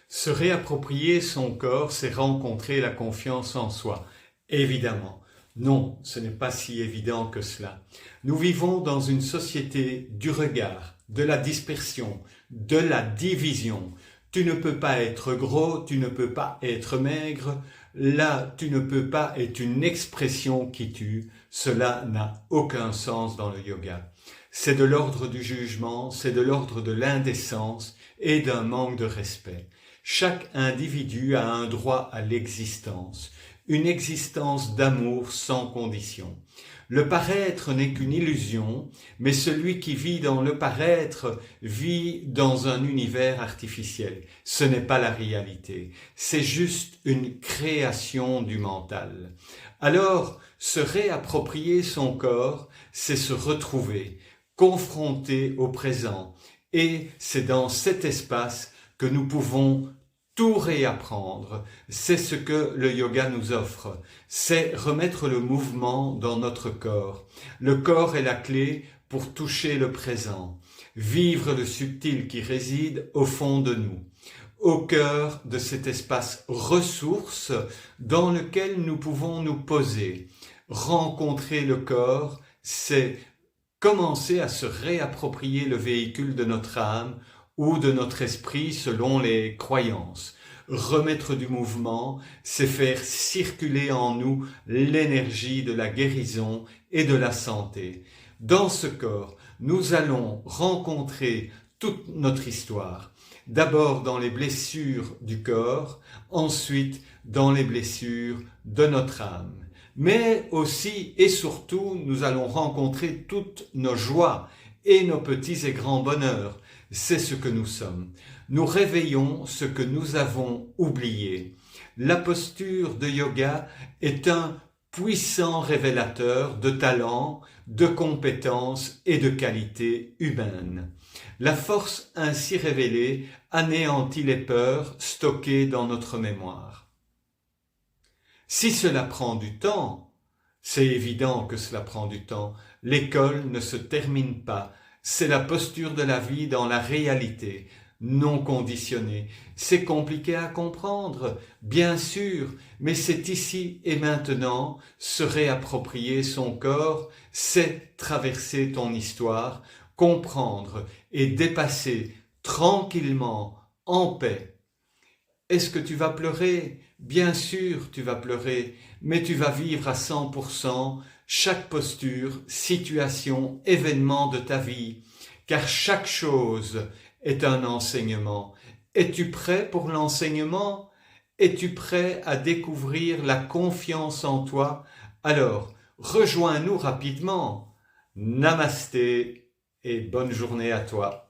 Se réapproprier son corps, c'est rencontrer la confiance en soi. Évidemment. Non, ce n'est pas si évident que cela. Nous vivons dans une société du regard, de la dispersion, de la division. Tu ne peux pas être gros, tu ne peux pas être maigre. Là, tu ne peux pas est une expression qui tue. Cela n'a aucun sens dans le yoga. C'est de l'ordre du jugement, c'est de l'ordre de l'indécence et d'un manque de respect. Chaque individu a un droit à l'existence, une existence d'amour sans condition. Le paraître n'est qu'une illusion, mais celui qui vit dans le paraître vit dans un univers artificiel. Ce n'est pas la réalité, c'est juste une création du mental. Alors, se réapproprier son corps, c'est se retrouver, confronté au présent, et c'est dans cet espace que nous pouvons tout réapprendre. C'est ce que le yoga nous offre. C'est remettre le mouvement dans notre corps. Le corps est la clé pour toucher le présent. Vivre le subtil qui réside au fond de nous. Au cœur de cet espace ressource dans lequel nous pouvons nous poser. Rencontrer le corps, c'est commencer à se réapproprier le véhicule de notre âme ou de notre esprit selon les croyances. Remettre du mouvement, c'est faire circuler en nous l'énergie de la guérison et de la santé. Dans ce corps, nous allons rencontrer toute notre histoire. D'abord dans les blessures du corps, ensuite dans les blessures de notre âme. Mais aussi et surtout, nous allons rencontrer toutes nos joies et nos petits et grands bonheurs. C'est ce que nous sommes. Nous réveillons ce que nous avons oublié. La posture de yoga est un puissant révélateur de talent, de compétences et de qualités humaines. La force ainsi révélée anéantit les peurs stockées dans notre mémoire. Si cela prend du temps, c'est évident que cela prend du temps, l'école ne se termine pas. C'est la posture de la vie dans la réalité, non conditionnée. C'est compliqué à comprendre, bien sûr, mais c'est ici et maintenant se réapproprier son corps, c'est traverser ton histoire, comprendre et dépasser tranquillement, en paix. Est-ce que tu vas pleurer ? Bien sûr, tu vas pleurer, mais tu vas vivre à 100% chaque posture, situation, événement de ta vie, car chaque chose est un enseignement. Es-tu prêt pour l'enseignement ? Es-tu prêt à découvrir la confiance en toi ? Alors, rejoins-nous rapidement. Namasté et bonne journée à toi.